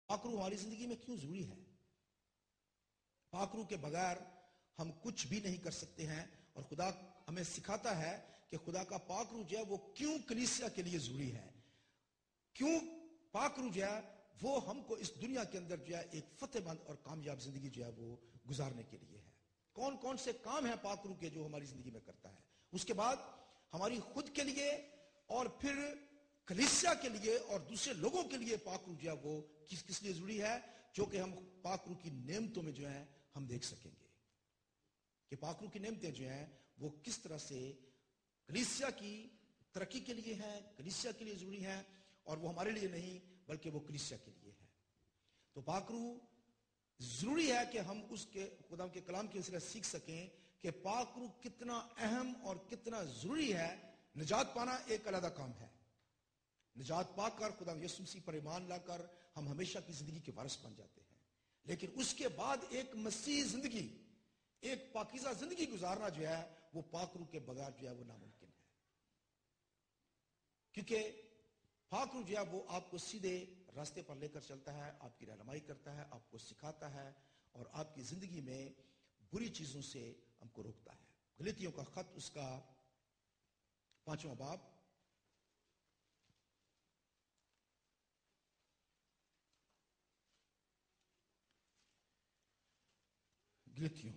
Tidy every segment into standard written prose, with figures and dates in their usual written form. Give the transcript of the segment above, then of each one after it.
پاک روح ہماری زندگی میں کیوں ضروری ہے؟ پاک روح کے بغیر ہم کچھ بھی نہیں کر سکتے ہیں، اور خدا ہمیں سکھاتا ہے کہ خدا کا پاک روح جو ہے وہ کیوں کلیسیا کے لیے ضروری ہے، کیوں پاک روح جو ہے وہ ہم کو اس دنیا کے اندر جو ہے ایک فتح مند اور کامیاب زندگی جو ہے وہ گزارنے کے لیے ہے۔ کون کون سے کام ہیں پاک روح کے جو ہماری زندگی میں کرتا ہے؟ اس کے بعد ہماری خود کے لیے اور پھر کلیسیا کے لیے اور دوسرے لوگوں کے لیے پاک روح جو ہے وہ کس لیے ضروری ہے، جو کہ ہم پاک روح کی نعمتوں میں جو ہے ہم دیکھ سکیں گے کہ پاک روح کی نعمتیں جو ہیں وہ کس طرح سے کلیسیا کی ترقی کے لیے ہیں، کلیسیا کے لیے ضروری ہیں، اور وہ ہمارے لیے نہیں بلکہ وہ کلیسیا کے لیے ہے۔ تو پاک روح ضروری ہے کہ ہم اس کے خدا کے کلام کے وسیلے سیکھ سکیں کہ پاک روح کتنا اہم اور کتنا ضروری ہے۔ نجات پانا ایک علیحدہ کام ہے، نجات پا کر خدا یسوع مسیح پر ایمان لا کر ہم ہمیشہ کی زندگی کے وارث بن جاتے ہیں، لیکن اس کے بعد ایک مسیح زندگی، ایک پاکیزہ زندگی گزارنا جو ہے وہ پاک روح کے بغیر جو ہے وہ ناممکن ہے، کیونکہ پاک روح جو ہے وہ آپ کو سیدھے راستے پر لے کر چلتا ہے، آپ کی رہنمائی کرتا ہے، آپ کو سکھاتا ہے، اور آپ کی زندگی میں بری چیزوں سے ہم کو روکتا ہے۔ غلاطیوں کا خط اس کا 5واں باب غلاطیوں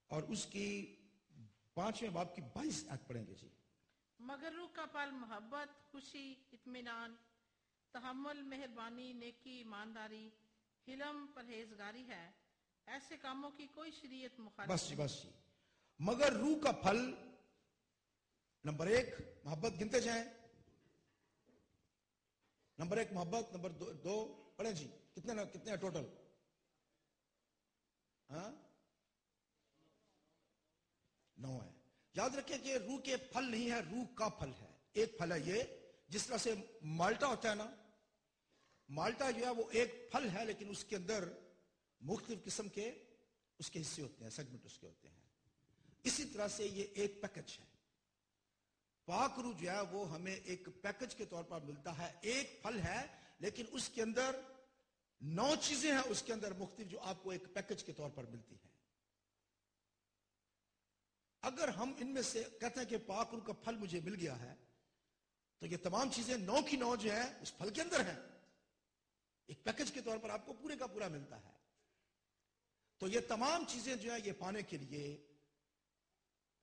اور اس کی 5ویں باب کی 22 آیت پڑھیں گے جی۔ مگر روح کا پھل محبت، خوشی، اطمینان، تحمل، مہربانی، نیکی، ایمانداری، حلم، پرہیزگاری ہے۔ ایسے کاموں کی کوئی شریعت مخالف نہیں۔ بس جی مگر روح کا پھل نمبر 1 محبت گنتے جائیں، نمبر 1 محبت، نمبر 2 پڑھیں جی، کتنے ٹوٹل؟ ہاں 9 ہے۔ یاد رکھیں کہ روح کے پھل نہیں ہے، روح کا پھل ہے۔ ایک پھل ہے یہ، جس طرح سے مالٹا ہوتا ہے نا، مالٹا جو ہے وہ ایک پھل ہے، لیکن اس کے اندر مختلف قسم کے اس کے حصے ہوتے ہیں، سیگمنٹ اس کے ہوتے ہیں۔ اسی طرح سے یہ ایک پیکج ہے، پاک روح جو ہے وہ ہمیں ایک پیکج کے طور پر ملتا ہے۔ ایک پھل ہے لیکن اس کے اندر 9 چیزیں ہیں، اس کے اندر مختلف جو آپ کو ایک پیکج کے طور پر ملتی ہیں۔ اگر ہم ان میں سے کہتے ہیں کہ پاک روح کا پھل مجھے مل گیا ہے، تو یہ تمام چیزیں 9 کی 9 جو ہیں اس پھل کے اندر ہیں، ایک پیکج کے طور پر آپ کو پورے کا پورا ملتا ہے۔ تو یہ تمام چیزیں جو ہیں یہ پانے کے لیے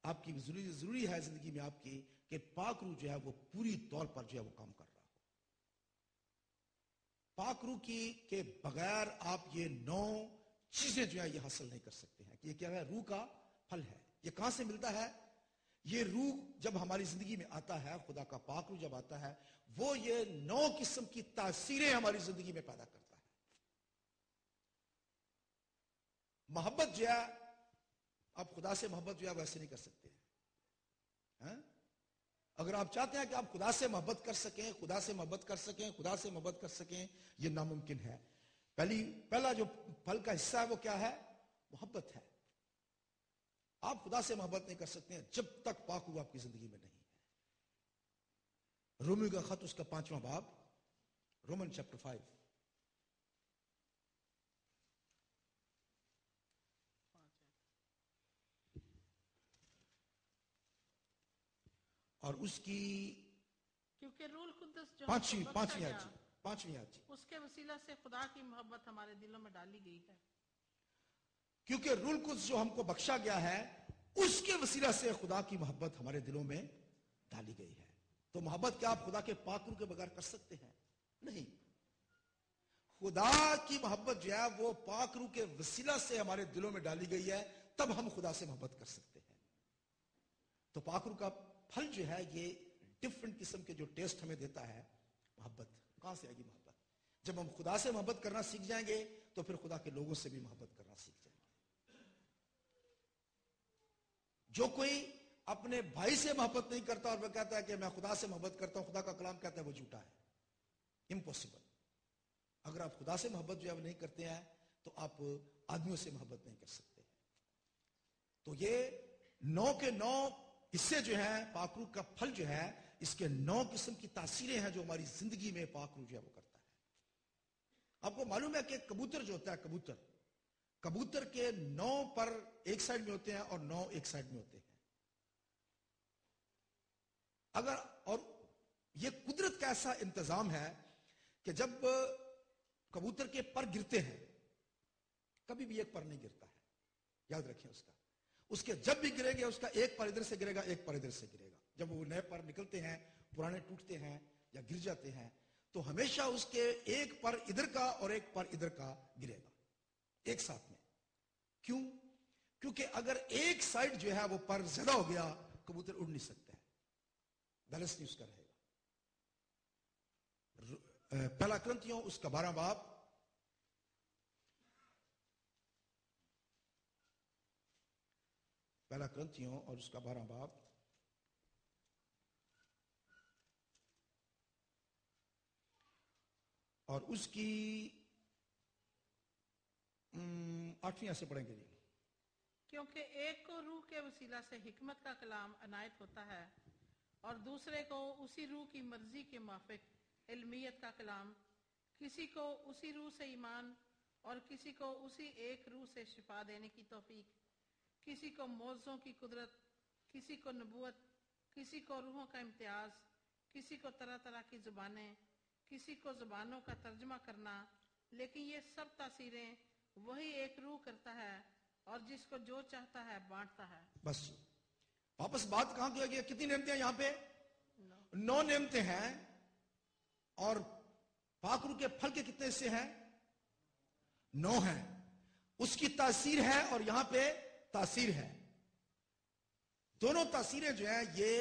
آپ کی ضروری ہے زندگی میں آپ کی کہ پاک روح جو ہے وہ پوری طور پر جو ہے وہ کام کر رہا ہو۔ پاک روح کی کے بغیر آپ یہ 9 چیزیں جو ہے یہ حاصل نہیں کر سکتے ہیں کہ یہ کیا ہے؟ روح کا پھل ہے۔ یہ کہاں سے ملتا ہے؟ یہ روح جب ہماری زندگی میں آتا ہے، خدا کا پاک روح جب آتا ہے، وہ یہ 9 قسم کی تاثیریں ہماری زندگی میں پیدا کرتا ہے۔ محبت جو ہے، آپ خدا سے محبت جو ہے ویسے نہیں کر سکتے ہیں۔ اگر آپ چاہتے ہیں کہ آپ خدا سے محبت کر سکیں، خدا سے محبت کر سکیں، خدا سے محبت کر سکیں، یہ ناممکن ہے۔ پہلا جو پھل کا حصہ ہے وہ کیا ہے؟ محبت ہے۔ آپ خدا سے محبت نہیں کر سکتے ہیں جب تک پاک روح آپ کی زندگی میں نہیں ہے۔ رومیو کا خط اس کا 5واں باب، رومن چیپٹر 5 اور اس کی کیونکہ روح القدس جو ہم کو بخشا گیا، 5ویں آیت جی، اس کے وسیلہ سے خدا کی محبت ہمارے دلوں میں ڈالی گئی ہے۔ کیونکہ روح القدس جو ہم کو بخشا گیا ہے، اس کے وسیلہ سے خدا کی محبت ہمارے دلوں میں ڈالی گئی ہے۔ تو محبت کیا آپ خدا کے پاک روح کے بغیر کر سکتے ہیں؟ نہیں۔ خدا کی محبت جو ہے وہ پاک روح کے وسیلہ سے ہمارے دلوں میں ڈالی گئی ہے، تب ہم خدا سے محبت کر سکتے ہیں۔ تو پاک روح کا پھل جو ہے یہ ڈیفرنٹ قسم کے جو ٹیسٹ ہمیں دیتا ہے۔ محبت کہاں سے آئے گی؟ محبت جب ہم خدا سے محبت کرنا سیکھ جائیں گے تو پھر خدا کے لوگوں سے بھی محبت کرنا سیکھ جائیں گے۔ جو کوئی اپنے بھائی سے محبت نہیں کرتا اور وہ کہتا ہے کہ میں خدا سے محبت کرتا ہوں، خدا کا کلام کہتا ہے وہ جھوٹا ہے، امپوسیبل۔ اگر آپ خدا سے محبت جو ہے وہ نہیں کرتے ہیں تو آپ آدمیوں سے محبت نہیں کر سکتے۔ تو یہ 9 کے 9 حصے جو ہیں پاک روح کا پھل جو ہے اس کے 9 قسم کی تاثیریں ہیں جو ہماری زندگی میں پاک روح جو ہے وہ کرتا ہے. آپ کو معلوم ہے کہ کبوتر جو ہوتا ہے, کبوتر کے 9 پر ایک سائڈ میں ہوتے ہیں اور 9 ایک سائڈ میں ہوتے ہیں. اور یہ قدرت کا ایسا انتظام ہے کہ جب کبوتر کے پر گرتے ہیں, کبھی بھی ایک پر نہیں گرتا ہے, یاد رکھیں اس کے جب بھی گریں گے اس کا ایک پر ادھر سے گرے گا, ایک پر ادھر سے گرے گا. جب وہ نئے پر نکلتے ہیں, پرانے ٹوٹتے ہیں یا گر جاتے ہیں, تو ہمیشہ اس کے ایک پر ادھر کا اور ایک پر ادھر کا گرے گا ایک ساتھ میں. کیوں؟ کیونکہ اگر ایک سائڈ جو ہے وہ پر زیادہ ہو گیا, کبوتر اڑ نہیں سکتا ہے, بیلنس نہیں اس کا رہے گا. پہلا کرنتھیوں اس کا 12 باب پہلا کرنتھیوں اور اس کا 12 باب اور اس کی 8ویں سے پڑھیں گے جی. کیونکہ ایک کو روح کے وسیلہ سے حکمت کا کلام عنایت ہوتا ہے اور دوسرے کو اسی روح کی مرضی کے موافق علمیت کا کلام, کسی کو اسی روح سے ایمان اور کسی کو اسی ایک روح سے شفا دینے کی توفیق, کسی کو معجزوں کی قدرت, کسی کو نبوت, کسی کو روحوں کا امتیاز, کسی کو طرح طرح کی زبانیں, کسی کو زبانوں کا ترجمہ کرنا. لیکن یہ سب تاثیریں وہی ایک روح کرتا ہے اور جس کو جو چاہتا ہے بانٹتا ہے. بس واپس بات کہاں کیا گیا؟ کتنی نعمتیں ہیں یہاں پہ؟ 9 نعمتیں ہیں. اور پاک روح کے پھل کے کتنے حصے ہیں؟ 9 ہیں. اس کی تاثیر ہے اور یہاں پہ تاثیر ہے. دونوں تاثیریں جو ہیں یہ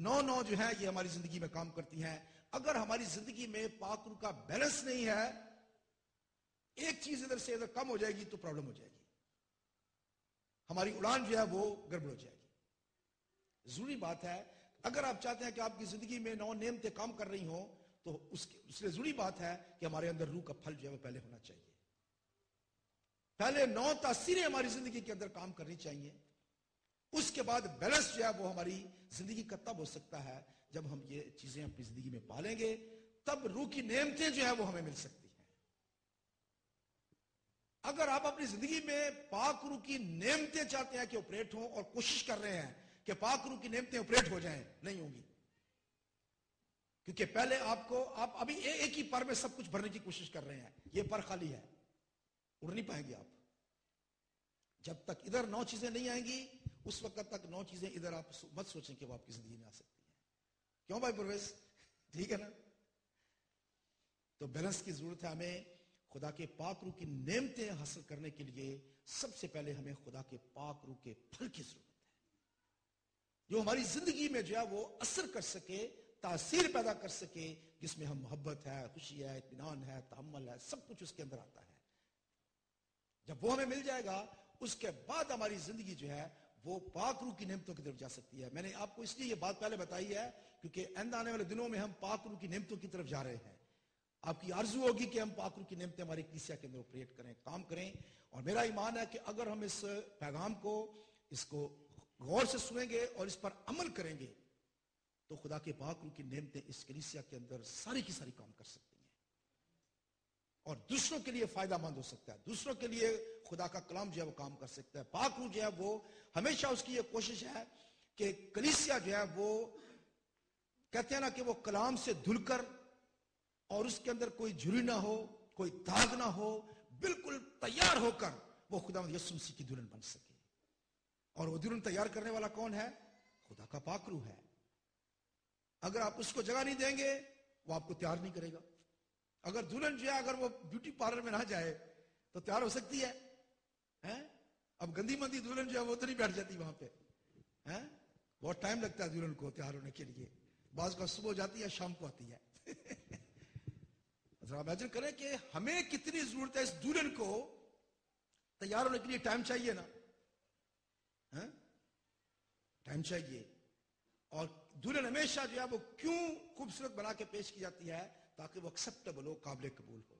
9 جو ہیں یہ ہماری زندگی میں کام کرتی ہیں. اگر ہماری زندگی میں پاک روح کا بیلنس نہیں ہے, ایک چیز ادھر سے ادھر کم ہو جائے گی تو پرابلم ہو جائے گی, ہماری اڑان جو ہے وہ گڑبڑ ہو جائے گی. ضروری بات ہے اگر آپ چاہتے ہیں کہ آپ کی زندگی میں 9 نعمتیں کام کر رہی ہوں تو اس لیے ضروری بات ہے کہ ہمارے اندر روح کا پھل جو ہے وہ پہلے ہونا چاہیے. پہلے 9 تاثیریں ہماری زندگی کے اندر کام کرنی چاہیے. اس کے بعد بیلنس جو ہے وہ ہماری زندگی کا تب ہو سکتا ہے جب ہم یہ چیزیں اپنی زندگی میں پالیں گے, تب روح کی نعمتیں جو ہے وہ ہمیں مل سکتی ہیں. اگر آپ اپنی زندگی میں پاک روح کی نعمتیں چاہتے ہیں کہ آپریٹ ہوں اور کوشش کر رہے ہیں کہ پاک روح کی نعمتیں آپریٹ ہو جائیں, نہیں ہوں گی. کیونکہ پہلے آپ ابھی ایک ہی پر میں سب کچھ بھرنے کی کوشش کر رہے ہیں, یہ پر خالی ہے, اڑ نہیں پائیں گے آپ. جب تک ادھر 9 چیزیں نہیں آئیں گی اس وقت تک 9 چیزیں ادھر آپ مت سوچیں کہ وہ آپ کی زندگی میں آ سکتی ہیں. کیوں بھائی پرویز؟ ٹھیک ہے نا؟ تو بیلنس کی ضرورت ہے ہمیں. خدا کے پاک روح کی نعمتیں حاصل کرنے کے لیے سب سے پہلے ہمیں خدا کے پاک روح کے پھل کی ضرورت ہے, جو ہماری زندگی میں جو ہے وہ اثر کر سکے, تاثیر پیدا کر سکے, جس میں ہم محبت ہے, خوشی ہے, اطمینان ہے, تحمل ہے, سب کچھ اس کے اندر آتا ہے. جب وہ ہمیں مل جائے گا اس کے بعد ہماری زندگی جو ہے وہ پاک روح کی نعمتوں کی طرف جا سکتی ہے. میں نے آپ کو اس لیے یہ بات پہلے بتائی ہے کیونکہ آئندہ آنے والے دنوں میں ہم پاک روح کی نعمتوں کی طرف جا رہے ہیں. آپ کی آرزو ہوگی کہ ہم پاک روح کی نعمتیں ہماری کلیسیا کے اندر آپریٹ کریں, کام کریں. اور میرا ایمان ہے کہ اگر ہم اس پیغام کو اس کو غور سے سنیں گے اور اس پر عمل کریں گے تو خدا کے پاک روح کی نعمتیں اس کلیسیا کے اندر ساری کی ساری کام کر سکتی ہیں اور دوسروں کے لیے فائدہ مند ہو سکتا ہے. دوسروں کے لیے خدا کا کلام جو ہے وہ کام کر سکتا ہے. پاک روح جو ہے وہ ہمیشہ اس کی یہ کوشش ہے کہ کلیسیا جو ہے وہ کہتے ہیں نا کہ وہ کلام سے دھل کر اور اس کے اندر کوئی جھری نہ ہو, کوئی داغ نہ ہو, بالکل تیار ہو کر وہ خداوند یسوع مسیح کی دلہن بن سکے. اور وہ دلہن تیار کرنے والا کون ہے؟ خدا کا پاک روح ہے. اگر آپ اس کو جگہ نہیں دیں گے وہ آپ کو تیار نہیں کرے گا. اگر دلہن جو ہے اگر وہ بیوٹی پارلر میں نہ جائے تو تیار ہو سکتی ہے؟ اب گندی مندی دلہن جو ہے وہ تو نہیں بیٹھ جاتی وہاں پہ, بہت ٹائم لگتا ہے دلہن کو تیار ہونے کے لیے. بعض کا صبح جاتی ہے شام کو آتی ہے. ذرا امیجن کریں کہ ہمیں کتنی ضرورت ہے اس دلہن کو تیار ہونے کے لیے. ٹائم چاہیے نا, ٹائم چاہیے. اور دلہن ہمیشہ جو ہے وہ کیوں خوبصورت بنا کے پیش کی جاتی ہے؟ تاکہ وہ ایکسیپٹیبل ہو, قابل قبول ہو.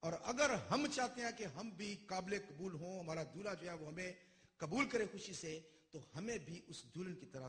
اور اگر ہم چاہتے ہیں کہ ہم بھی قابل قبول ہوں, ہمارا دولہا جو ہے وہ ہمیں قبول کرے خوشی سے, تو ہمیں بھی اس دلہن کی طرح